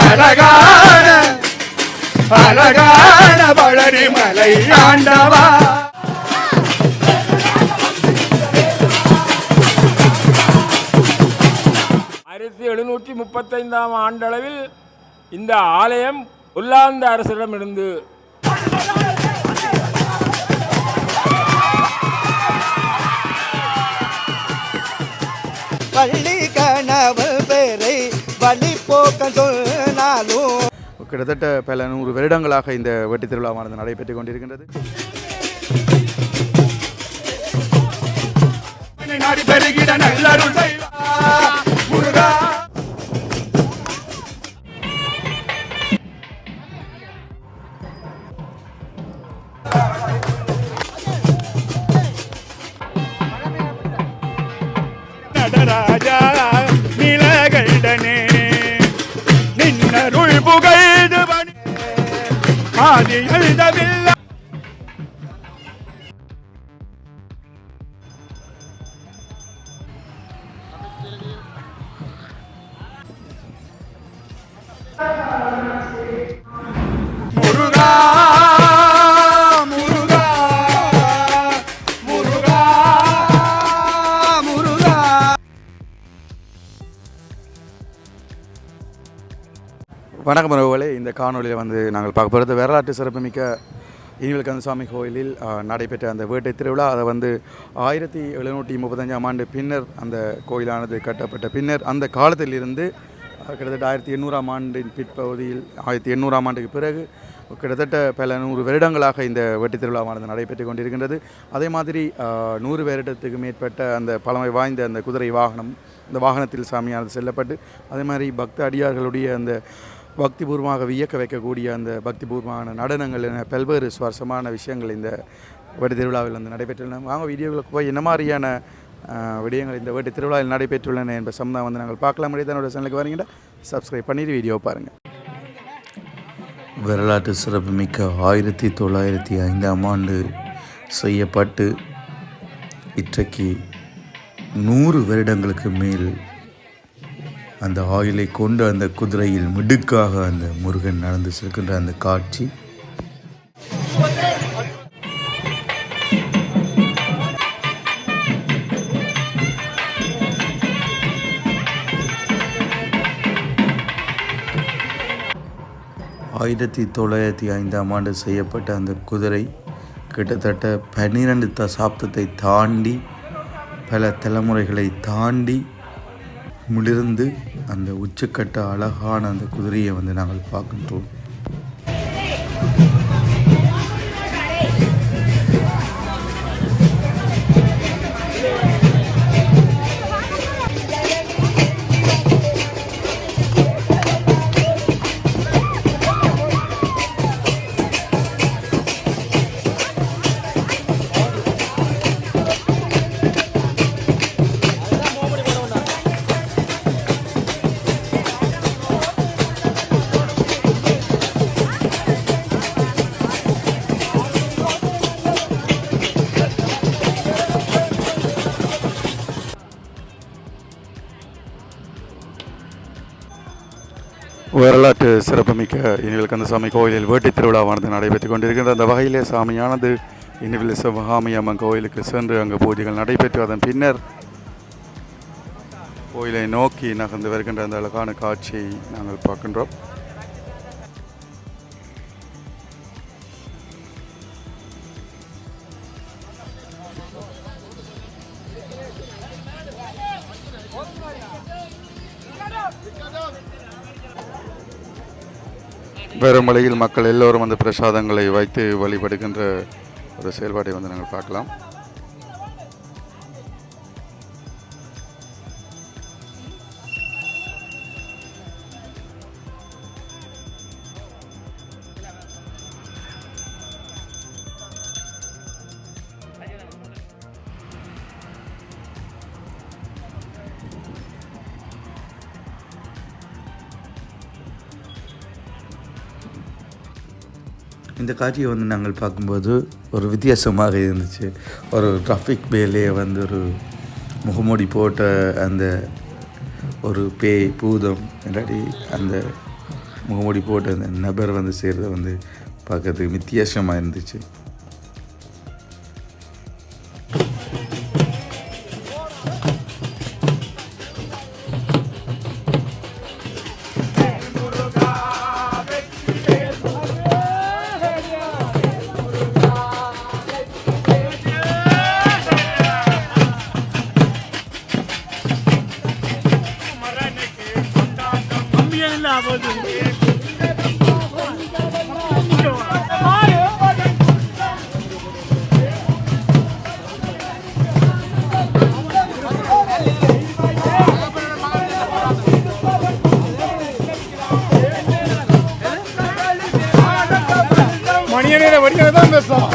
அழகான அழகான பழனி மலை ஆண்டவா. 1735 ஆண்டளவில் இந்த ஆலயம் ஒல்லாந்த அரசரிடமிருந்து பள்ளி கனவு பேரை வழி போக்க சொன்னாலும் கிட்டத்தட்ட பல 100 வருடங்களாக இந்த வெட்டி திருவிழாவானது நடைபெற்றுக் கொண்டிருக்கின்றது. நடராஜா நிலகண்டனே நின்னருள் புகழ்ந்து ஆதி எழுதவில்லை. முருகா முருகா முருகா முருகா. வணக்கம் உறவுகளே, இந்த காணொலியில் நாங்கள் பார்க்க போகிறது வரலாற்று சிறப்புமிக்க இனிவேல் கந்தசாமி கோயிலில் நடைபெற்ற அந்த வேட்டை திருவிழா. அதை 1735 ஆண்டு பின்னர் அந்த கோயிலானது கட்டப்பட்ட பின்னர் அந்த காலத்திலிருந்து கிட்டத்தட்ட 1800 ஆண்டின் பிற்பகுதியில் 1800 ஆண்டுக்கு பிறகு கிட்டத்தட்ட பல 100 வருடங்களாக இந்த வெட்டி திருவிழாவானது நடைபெற்று கொண்டிருக்கின்றது. அதே மாதிரி 100 வருடத்துக்கு மேற்பட்ட அந்த பழமை வாய்ந்த அந்த குதிரை வாகனம், அந்த வாகனத்தில் சாமியானது செல்லப்பட்டு அதே மாதிரி பக்த அடியார்களுடைய அந்த பக்திபூர்வமாக வியக்க வைக்கக்கூடிய அந்த பக்திபூர்வமான நடனங்கள் என பல்வேறு சுவாரஸ்யமான விஷயங்கள் இந்த வெட்டி திருவிழாவில் நடைபெற்றுள்ளன. வாங்க வீடியோக்களுக்கு போய் என்ன மாதிரியான விடயங்கள் இந்த வெட்டி திருவிழாவில் நடைபெற்றுள்ளன என்பது சம்பந்தம் நாங்கள் பார்க்கலாம். தன்னோட சேனலுக்கு வரீங்கன்னா சப்ஸ்கிரைப் பண்ணிட்டு வீடியோ பாருங்கள். வரலாற்று சிறப்புமிக்க 1905 ஆண்டு செய்யப்பட்டு இன்றைக்கு 100 வருடங்களுக்கு மேல் அந்த ஆயிலை கொண்டு அந்த குதிரையில் மிடுக்காக அந்த முருகன் நடந்து செல்கின்ற அந்த காட்சி ஆயிரத்தி 1905 ஆண்டு செய்யப்பட்ட அந்த குதிரை கிட்டத்தட்ட 12 தசாப்தத்தை தாண்டி பல தலைமுறைகளை தாண்டி மிளிர்ந்து அந்த உச்சக்கட்ட அழகான அந்த குதிரையை நாங்கள் பார்க்கின்றோம். வரலாற்று சிறப்புமிக்க இனிவேல் கந்தசாமி கோயிலில் வேட்டை திருவிழாவானது நடைபெற்றுக் கொண்டிருக்கின்ற அந்த வகையிலே சாமியானது இனிவேல் சிவகாமி அம்மன் கோயிலுக்கு சென்று அங்கு பூஜைகள் நடைபெற்று அதன் பின்னர் கோயிலை நோக்கி நகர்ந்து வருகின்ற அந்த அழகான காட்சியை நாங்கள் பார்க்கின்றோம். பெருமளையில் மக்கள் எல்லோரும் அந்த பிரசாதங்களை வைத்து வழிபடுகின்ற ஒரு செயல்பாட்டை நாங்கள் பார்க்கலாம். இந்த காட்சியை நாங்கள் பார்க்கும்போது ஒரு வித்தியாசமாக இருந்துச்சு. ஒரு டிராஃபிக் பேலே ஒரு முகமூடி போட்ட அந்த ஒரு பேய் பூதம் இல்லாட்டி அந்த முகமூடி போட்டு அந்த நபர் வந்து செய்கிறத வந்து பார்க்கறதுக்கு வித்தியாசமாக இருந்துச்சு. மணியனே வடிகளை தான் பேசுவோம்.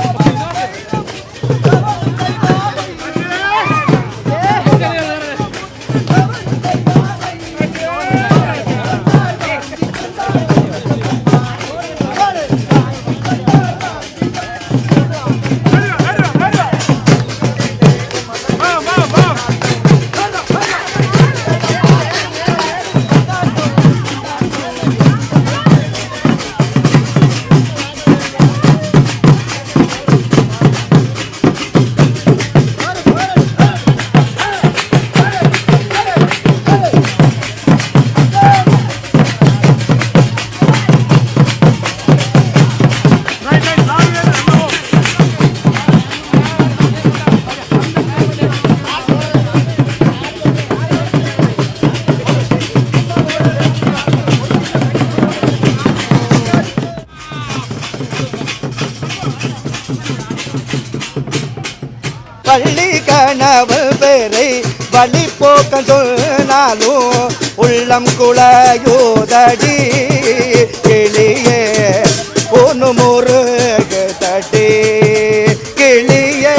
பள்ளி கனவு பேரை வழி போக்க சொன்னாலும் உள்ளம் குளையோதடி கிளியே ஒன்று முருகு தட்டி கிளியே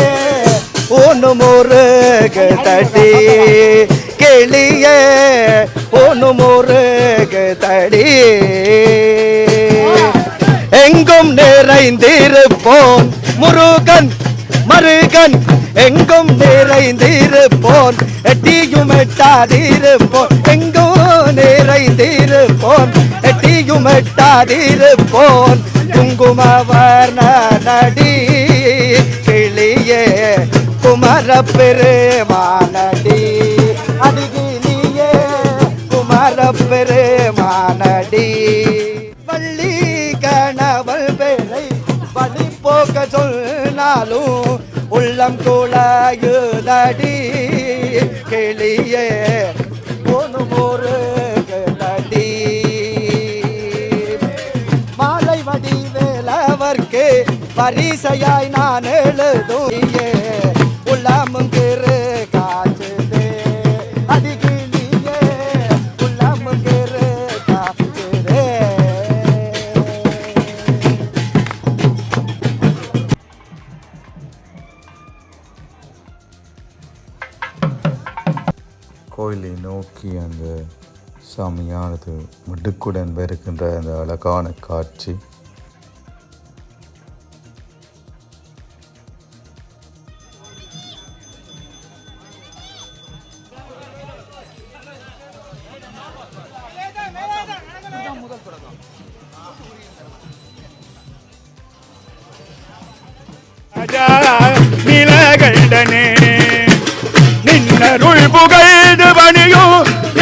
ஒன்று முருகு தட்டி கிளியே ஒன்று முருகு தடி எங்கும் நிறைந்திருப்போன் முருகன் மருகன் எங்கும் நிறைந்திருப்போன் எட்டியும் எட்டாதிருப்போன் எங்கும் நிறைந்திருப்போன் எட்டியும் எட்டாதிருப்போன் குங்குமவர்ண நடி கிளியே குமர பெருமானடி அடிகிளியே குமர பெருமானடி வள்ளி கணவள் பேரை வழி போக்க சொன்னாலும் உள்ளம் குளையுதடி கிளியே ஒன்று முருகடி மாலை வடிவேலவர்க்கு பரிசையாய் நான் எழுதுயே உள்ளமும் திரு காற்றுதே அடிகிளியே உள்ளமும் திரு காற்றுதே. கோயிலை நோக்கி அந்த சாமியானது மிடுக்குடன் வருகின்ற அந்த அழகான காட்சி. நிலகண்டனே நின்னருள் புகழ்ந்து பணியும்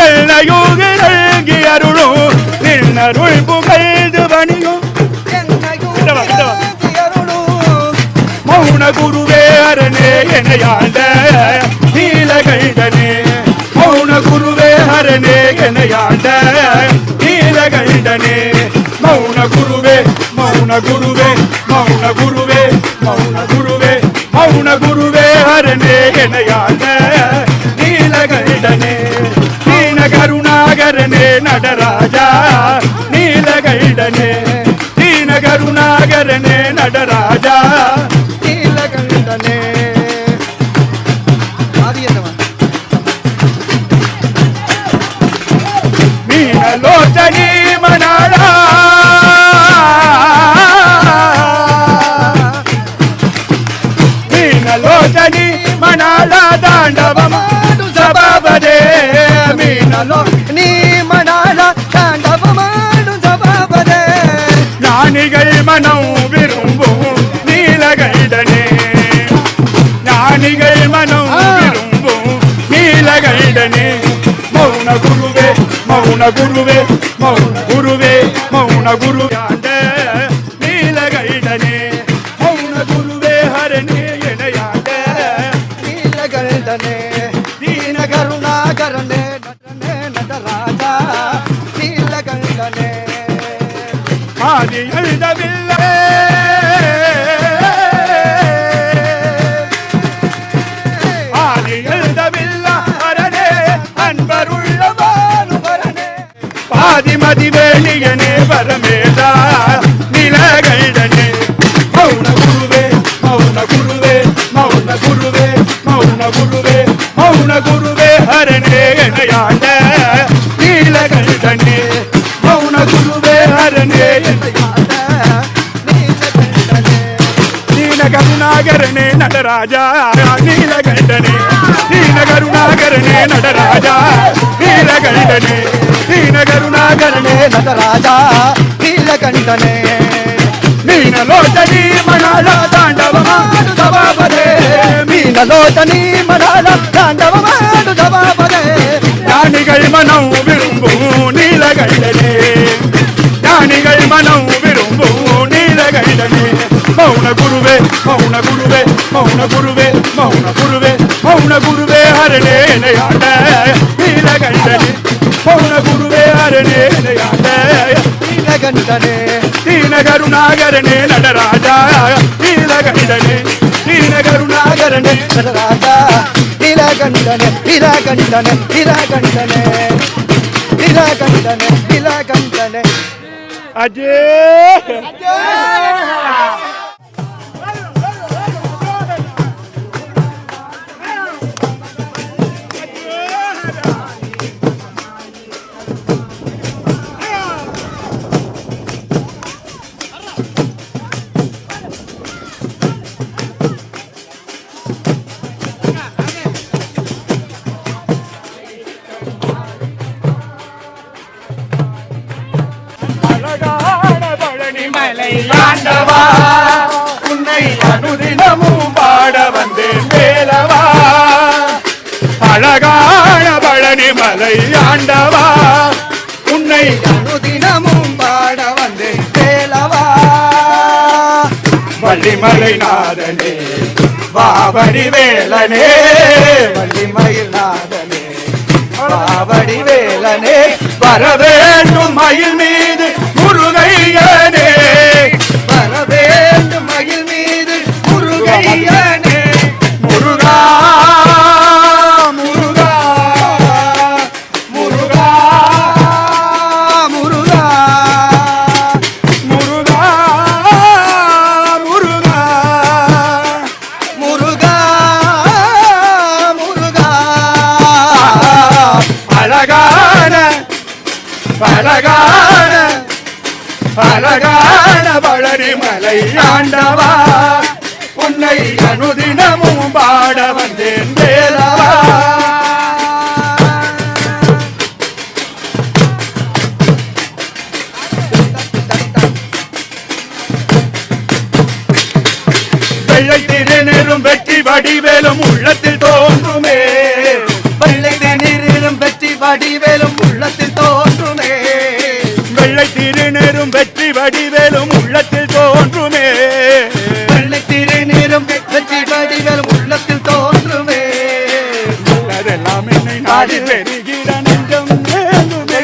எல்லையுகி அருளும் நின்னருள் புகழ்ந்து பணியும் மௌன குருவே அரணே எனையாண்ட நீலகண்டனே மௌன குருவே அரணே எனையாண்ட நீலகண்டனே மௌன குருவே மௌன குருவே மௌன குருவே மௌன குருவே மௌன குருவே அரணே எனையாண்ட நீலகண்டனே நீன கருணாகரனே நடராஜா நீலகண்டனே நீன கருணாகரனே நடராஜா நீலகண்டனே மீனலோச்சனி மணாளா மீனலோச்சனி மணாளா தாண்டவமாடு சபாபதே மீனலோ நீ மணாள தாண்டவமாடு சபாபதே மனம் விரும்பும் நீலகண்டனே ஞானிகள் மனம் விரும்பும் நீலகண்டனே மௌன குருவே மௌன குருவே மௌன குருவே மௌன குருவே ஆண்ட நீலகண்டனே மௌன குருவே ஹரனே எனையாண்ட நீலகண்டனே தீன கருணாகரனே நடனே நடராஜா நீலகண்டனே ஆதி எழுதவில்லை ஆதி எழுதவில்லை ஹரனே அன்பருள்ளவானுபரனே பாதிமதி வேணியனே பரமேதா நீலகண்டனே மௌன குருவே மௌன குருவே மௌன குருவே மௌன குருவே மௌன குருவே ஹரனே எனையாண்ட நீலகண்டனே மௌன குருவே ஹரனே நீல கருணாகரனே நடராஜா நீலகண்டனே நீல கருணாகரனே நடராஜா நீலகண்டனே நீல கருணாகரனே நடராஜா நீலகண்டனே மீனலோச்சனி மணால தாண்டவமாடு தவாபதே மீனலோச்சனி மணால தாண்டவமாடு தவாபதே ஞானிகள் மனம் விரும்பும் நீலகண்டனே ஞானிகள் மனம் விரும்பும் நீலகண்டனே மௌன குருவே மௌன குருவே மௌன குருவே மௌன குருவே மௌன குருவே ஹரனே எனையாண்ட நீலகண்டனே மௌன குருவே ஹரனே எனையாண்ட நீலகண்டனே தீன கருணாகரனே நடராஜா நீலகண்டனே தீன கருணாகரனே நடராஜா நீலகண்டனே நீலகண்டனே நீலகண்டனே நீலகண்டனே நீலகண்டனே அஜே ஆண்டவா உன்னை அனுதினமும் பாட வந்தேன் வேலவா அழகான பழனி மலை ஆண்டவா உன்னை அனுதினமும் பாட வந்தேன் வேலவா வள்ளிமலை நாதனே வாவடி வேலனே வள்ளிமயில் நாதனே பாவடி வேலனே வரவேண்டும் மயில் மீது முருகையனே வரவேண்டும் மயில் மீது முருகையனே முருகா முருகா முருகா முருகா முருகா முருகா முருகா முருகா அழகான அழகான அழகான பழனி மலை ஆண்டவா உன்னை அனுதினமும் பாட வந்தேன் வேலவா வெள்ளை திருநெரும் வெற்றி வடிவேலும் உள்ளத்தில் தோன்றுமே வெள்ளை நீரிலும் வெற்றி வடிவேலும் உள்ளத்தில் தோன்றுமே வெள்ளை திருநெரும் வெற்றி வடிவேலும் உள்ளத்தில் தோன்றுமே வெள்ளை திருநீரும் வெற்றி வடிவேலும் உள்ளத்தில் தோன்றுமே அதெல்லாம் என்னை நாடி பெருகிட நெஞ்சம் ஏங்குமே.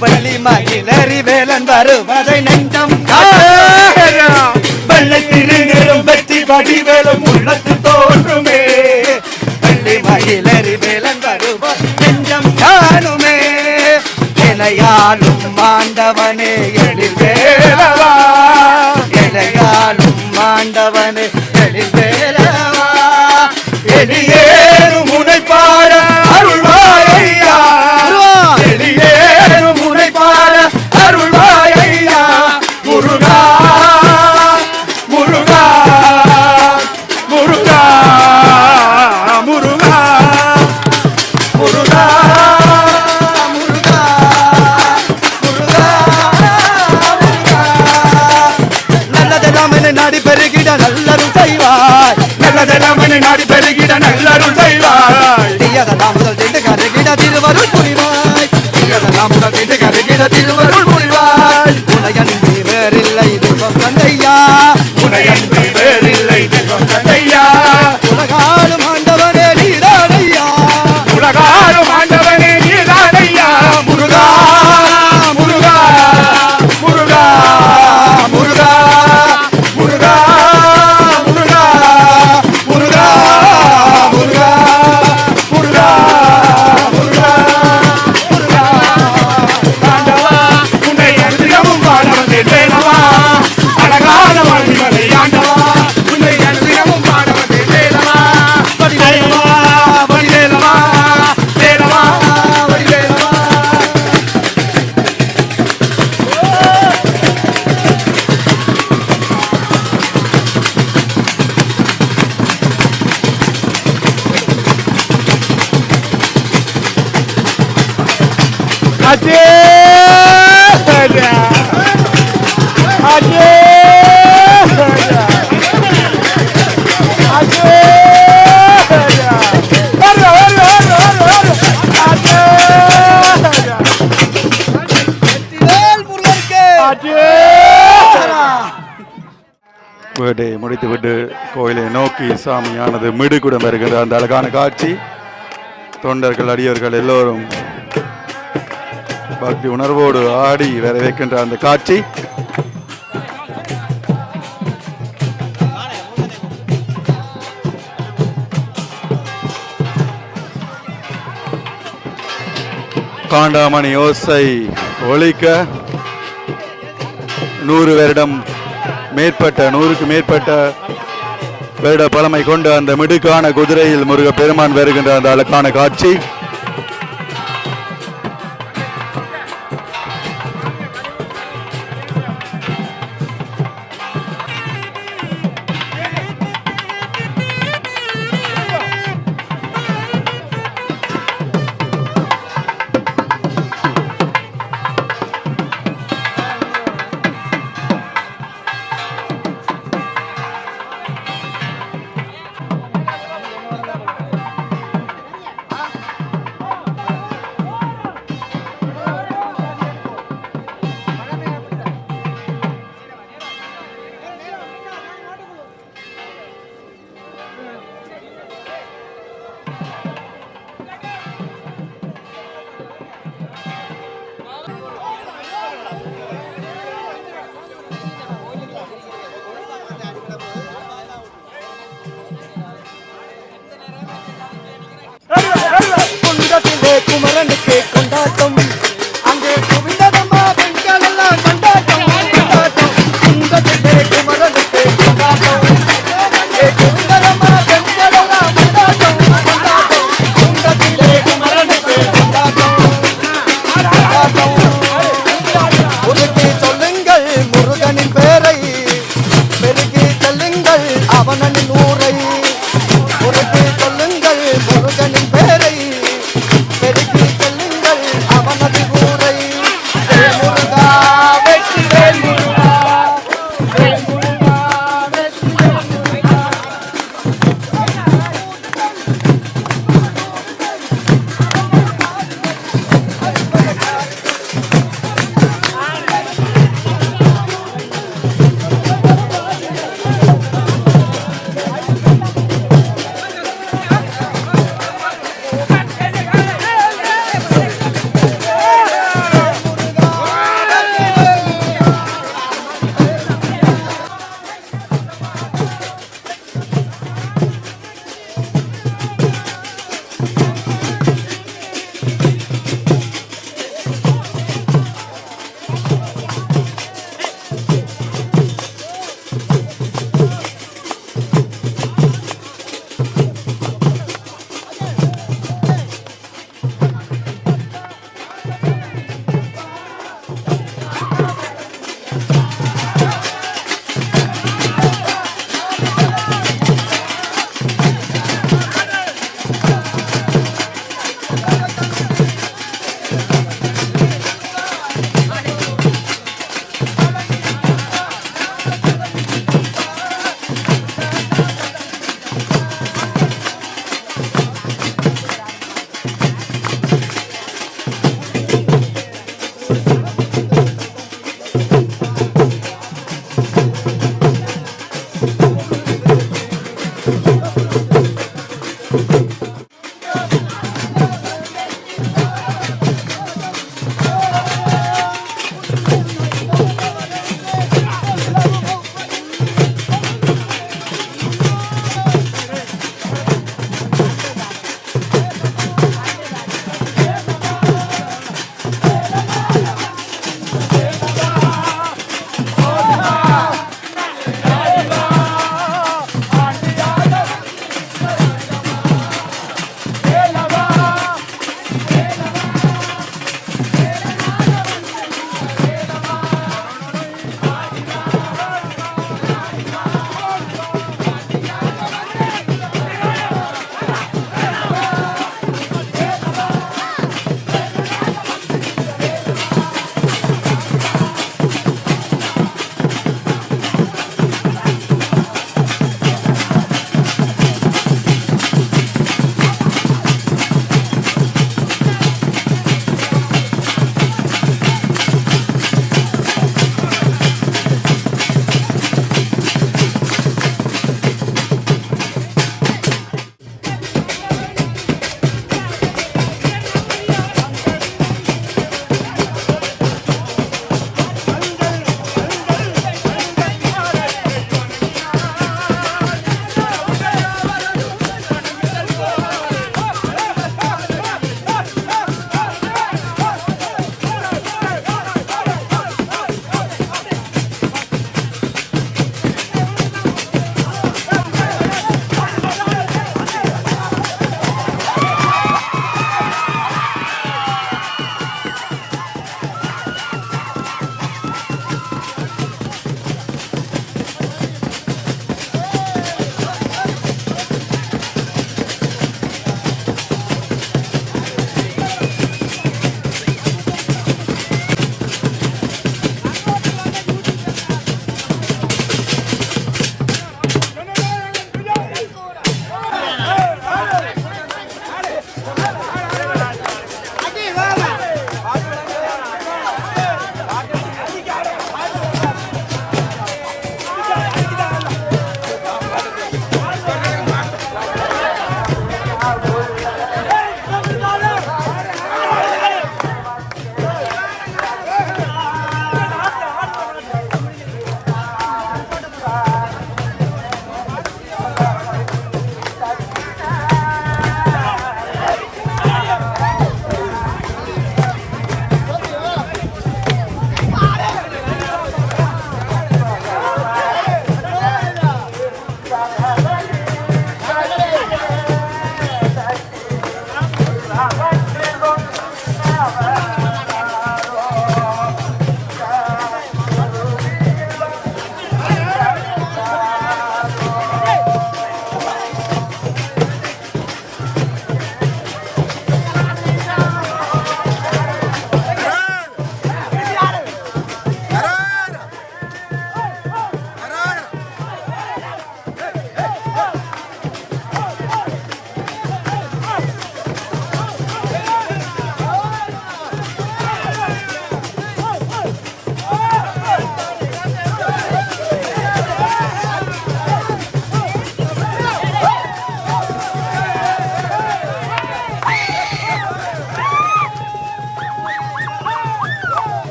வள்ளி மகிழறி வேலன் வருவதை நெஞ்சம் வெள்ளை திருநெரும் வெற்றி வடிவேலும் உள்ளத்தில் தோன்றுமே வள்ளி மகிழறி வேலன் வருவ நெஞ்சம் காணுமே இளையாலும் மாண்டவனே எழில் வேலவா இளையாலும் மாண்டவனே எழில் வேலவா எளியேறும் முனை பாட அருள்வாயா எளியேறும் முனை பாட அருள்வாயா முருகா முருகா முருகா முருகா முருகா முருகா முருகா முருகா நாடி பெருகிட நல்லருள் செய்வாய் நல்லதெல்லாம் என்னை நாடி பெருகிட நல்லருள் செய்வாய் தீயதெல்லாம் முதல் திண்டு கருகிட திருவருள் புரிவாய் தீயதெல்லாம் முதல் திண்டு கருகிட திருவருள் புரிவாய் உனையன்றி வேறில்லை தெய்வம் தந்தையா உனையன்றி வேறில்லை தெய்வம் தந்தையா உலகாலும் ஆண்டவனே நீதானையா உலகாலும் ஆண்டவனே நீதானையா முருகா முருகா முருகா முருகா முருகா முருகா முருகா முருகா முருகா முருகா முருகா ஆண்டவா உன்னை அனுதினமும் பாட வந்தேன் வேலவா அழகான வாழ்விகளை ஆண்டவா உன்னை அனுதினமும் பாட வந்தேன் வேலவா வடிவேலவா வடிவேலவா வேலவா வடிவேலவா அஜே ராஜா அஜே ராஜா அஜே ராஜா வரோ வரோ வரோ அஜே ராஜா வேல் முருகனுக்கு அஜே வீட்டை முடித்துவிட்டு கோயிலை நோக்கி சாமியானது மிடுகுடம் வருகின்ற அந்த அழகான காட்சி தொண்டர்கள் அடியவர்கள் எல்லோரும் பக்தி உணர்வோடு ஆடி வரவேற்கின்ற அந்த காட்சி காண்டாமணி ஓசை ஒலிக்க 100 வருடம் மேற்பட்ட 100க்கு மேற்பட்ட வருட பழமை கொண்ட அந்த மிடுக்கான குதிரையில் முருக பெருமான் வருகின்ற அந்த அழகான காட்சி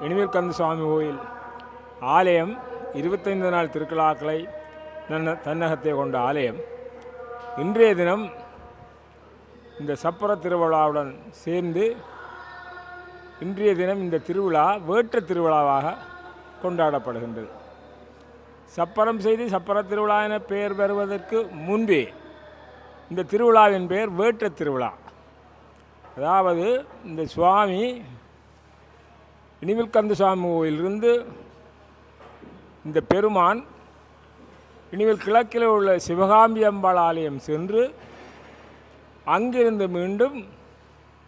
இனிமேல்கந்த சுவாமி கோயில் ஆலயம் 25 நாள் திருவிழாக்களை தன்னகத்தை கொண்ட ஆலயம். இன்றைய தினம் இந்த சப்பர திருவிழாவுடன் சேர்ந்து இன்றைய தினம் இந்த திருவிழா வேற்ற திருவிழாவாக கொண்டாடப்படுகின்றது. சப்பரம் செய்து சப்பர திருவிழா என பெயர் பெறுவதற்கு முன்பே இந்த திருவிழாவின் பெயர் வேற்ற திருவிழா. அதாவது இந்த சுவாமி இனிமேல்கந்த சுவாமி கோயிலிருந்து இந்த பெருமான் இனிமேல் கிழக்கில் உள்ள சிவகாம்பி அம்பாள் ஆலயம் சென்று அங்கிருந்து மீண்டும்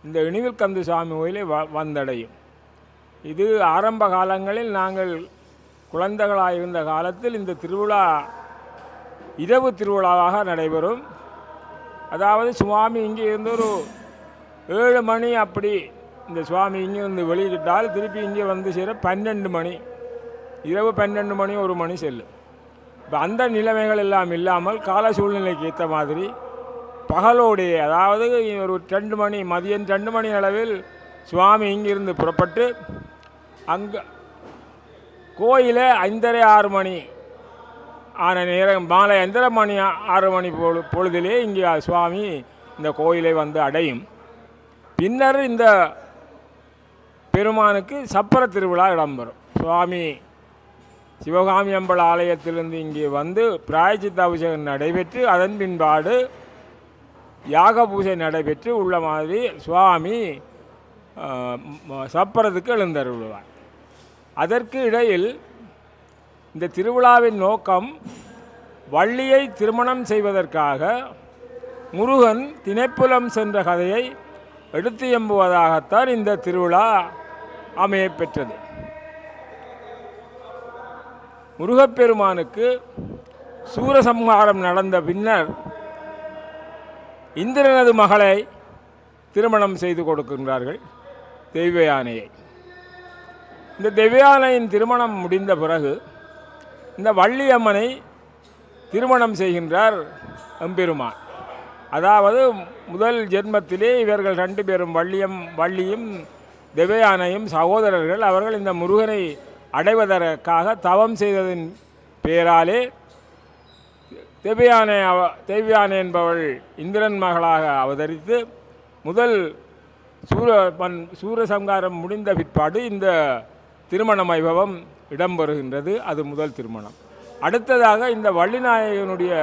இந்த இனிமேல்கந்த சுவாமி கோயிலை வந்தடையும். இது ஆரம்ப காலங்களில் நாங்கள் குழந்தைகளாக இருந்த காலத்தில் இந்த திருவிழா இரவு திருவிழாவாக நடைபெறும். அதாவது சுவாமி இங்கே இருந்து ஒரு 7 மணி அப்படி இந்த சுவாமி இங்கேருந்து வெளியிட்டால் திருப்பி இங்கே வந்து சேர 12 மணி, இரவு 12 மணி 1 மணி செல்லும். இப்போ அந்த நிலைமைகள் எல்லாம் இல்லாமல் கால சூழ்நிலைக்கு ஏற்ற மாதிரி பகலோடைய, அதாவது ஒரு 2 மணி மதியம் 2 மணி அளவில் சுவாமி இங்கிருந்து புறப்பட்டு அங்கே கோயிலை 5:30 6 மணி ஆன நேரம் மாலை 5:30 மணி 6 மணி பொழுதிலே இங்கே சுவாமி இந்த கோயிலை வந்து அடையும். பின்னர் இந்த பெருமானுக்கு சப்பர திருவிழா இடம்பெறும். சுவாமி சிவகாமி அம்பாள் ஆலயத்திலிருந்து இங்கே வந்து பிராயச்சித்த அபிஷேகம் நடைபெற்று அதன் பின்பாடு யாக பூஜை நடைபெற்று உள்ள மாதிரி சுவாமி சப்பரத்துக்கு எழுந்தருள்வார். அதற்கு இடையில் இந்த திருவிழாவின் நோக்கம் வள்ளியை திருமணம் செய்வதற்காக முருகன் திணைப்புலம் சென்ற கதையை எடுத்து எம்புவதாகத்தான் இந்த திருவிழா அமையப்பெற்றது. முருகப்பெருமானுக்கு சூரசம்ஹாரம் நடந்த பின்னர் இந்திரனது மகளை திருமணம் செய்து கொடுக்கின்றார்கள், தெய்வயானையை. இந்த தெய்வயானையின் திருமணம் முடிந்த பிறகு இந்த வள்ளியம்மனை திருமணம் செய்கின்றார் எம்பெருமான். அதாவது முதல் ஜென்மத்திலே இவர்கள் 2 பேரும் வள்ளியும் தெய்வயானையும் சகோதரர்கள். அவர்கள் இந்த முருகனை அடைவதற்காக தவம் செய்ததின் பேராலே தெய்வயானை என்பவள் இந்திரன் மகளாக அவதரித்து முதல் சூரசம்ஹாரம் முடிந்த பிற்பாடு இந்த திருமண வைபவம் இடம்பெறுகின்றது. அது முதல் திருமணம். அடுத்ததாக இந்த வள்ளிநாயகனுடைய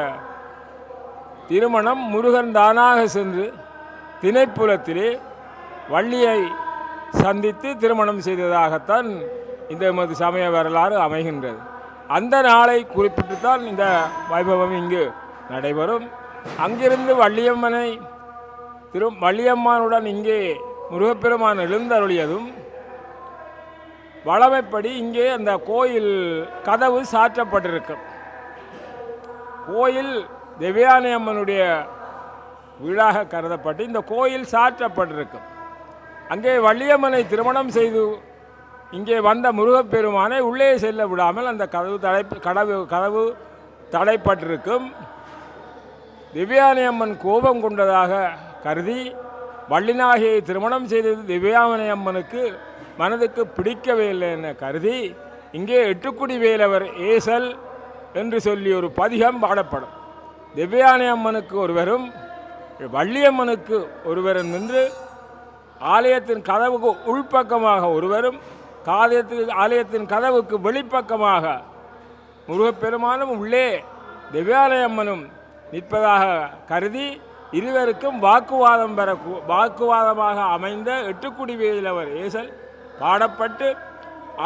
திருமணம் முருகன் தானாக சென்று திணைப்புலத்திலே வள்ளியை சந்தித்து திருமணம் செய்ததாகத்தான் இந்த எமது சமய வரலாறு அமைகின்றது. அந்த நாளை குறிப்பிட்டுத்தான் இந்த வைபவம் இங்கு நடைபெறும். அங்கிருந்து வள்ளியம்மானுடன் இங்கே முருகப்பெருமான் எழுந்தருளியதும் வழமைப்படி இங்கே அந்த கோயில் கதவு சாற்றப்பட்டிருக்கும். கோயில் தெய்வயானை அம்மனுடைய வீடாக கருதப்பட்டு இந்த கோயில் சாற்றப்பட்டிருக்கும். அங்கே வள்ளியம்மனை திருமணம் செய்து இங்கே வந்த முருகப்பெருமானை உள்ளே செல்ல விடாமல் அந்த கதவு தடைப்பட்டிருக்கும். தெய்வயானை அம்மன் கோபம் கொண்டதாக கருதி வள்ளிநாயகியை திருமணம் செய்தது தெய்வயானை அம்மனுக்கு மனதுக்கு பிடிக்கவே இல்லை என கருதி இங்கே எட்டுக்குடி வேலவர் ஏசல் என்று சொல்லி ஒரு பதிகம் பாடப்படும். தெய்வயானை அம்மனுக்கு ஒருவரும் வள்ளியம்மனுக்கு ஒருவரும் நின்று ஆலயத்தின் கதவுக்கு உள்பக்கமாக ஒருவரும் ஆலயத்தின் கதவுக்கு வெளிப்பக்கமாக முருகப்பெருமானும் உள்ளே தெய்வயானை அம்மனும் நிற்பதாக கருதி இருவருக்கும் வாக்குவாதமாக அமைந்த எட்டுக்குடி வேலவர் ஏசல் பாடப்பட்டு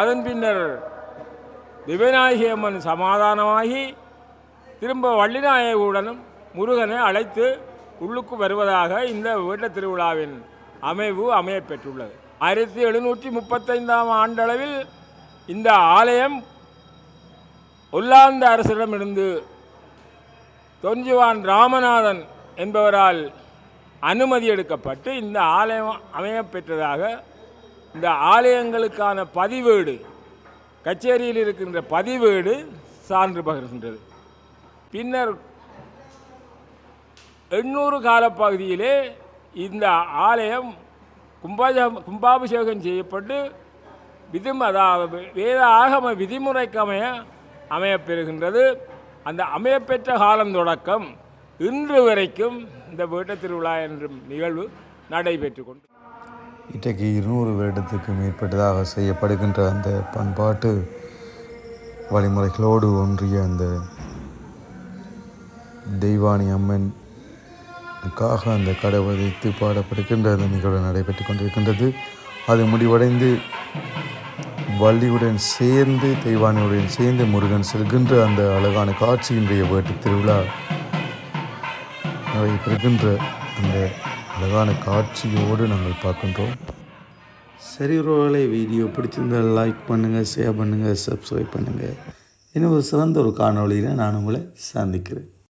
அதன் பின்னர் திவ்யநாயகி அம்மன் சமாதானமாகி திரும்ப வள்ளிநாயகியுடனும் முருகனை அழைத்து உள்ளுக்கு வருவதாக இந்த வேட்ட திருவிழாவின் அமையப்பெற்றுள்ளது. 1735ஆம் ஆண்டளவில் இந்த ஆலயம் ஒல்லாந்த அரசிடமிருந்து தொஞ்சுவான் ராமநாதன் என்பவரால் அனுமதி எடுக்கப்பட்டு இந்த ஆலயம் அமையப்பெற்றதாக இந்த ஆலயங்களுக்கான பதிவேடு கச்சேரியில் இருக்கின்ற பதிவேடு சான்று பகிர்கின்றது. பின்னர் 800 காலப்பகுதியிலே இந்த ஆலயம் கும்பாபிஷேகம் செய்யப்பட்டு அதாவது வேத ஆகம விதிமுறைக்கு அமையப்பெறுகின்றது. அந்த அமையப்பெற்ற காலம் தொடக்கம் இன்று வரைக்கும் இந்த வேட்ட திருவிழா என்ற நிகழ்வு நடைபெற்று கொண்டு இன்றைக்கு 200 வருடத்துக்கு மேற்பட்டதாக செய்யப்படுகின்ற அந்த பண்பாட்டு வழிமுறைகளோடு ஒன்றிய அந்த தெய்வானி அம்மனுக்காக அந்த கடை வதைத்து பாடப்படுகின்ற அந்த நிகழ்வு நடைபெற்று கொண்டிருக்கின்றது. அது முடிவடைந்து வள்ளியுடன் சேர்ந்து தெய்வானியுடன் சேர்ந்து முருகன் செல்கின்ற அந்த அழகான காட்சி இன்றைய வேட்டு திருவிழா நடைபெறுகின்ற அந்த அழகான காட்சியோடு நாங்கள் பார்க்கின்றோம். சரி ஒருவேளை வீடியோ பிடிச்சிருந்தால் லைக் பண்ணுங்கள், ஷேர் பண்ணுங்கள், சப்ஸ்கிரைப் பண்ணுங்கள். இன்னும் ஒரு சிறந்த ஒரு காணொளியில் நான் உங்களை சந்திக்கிறேன்.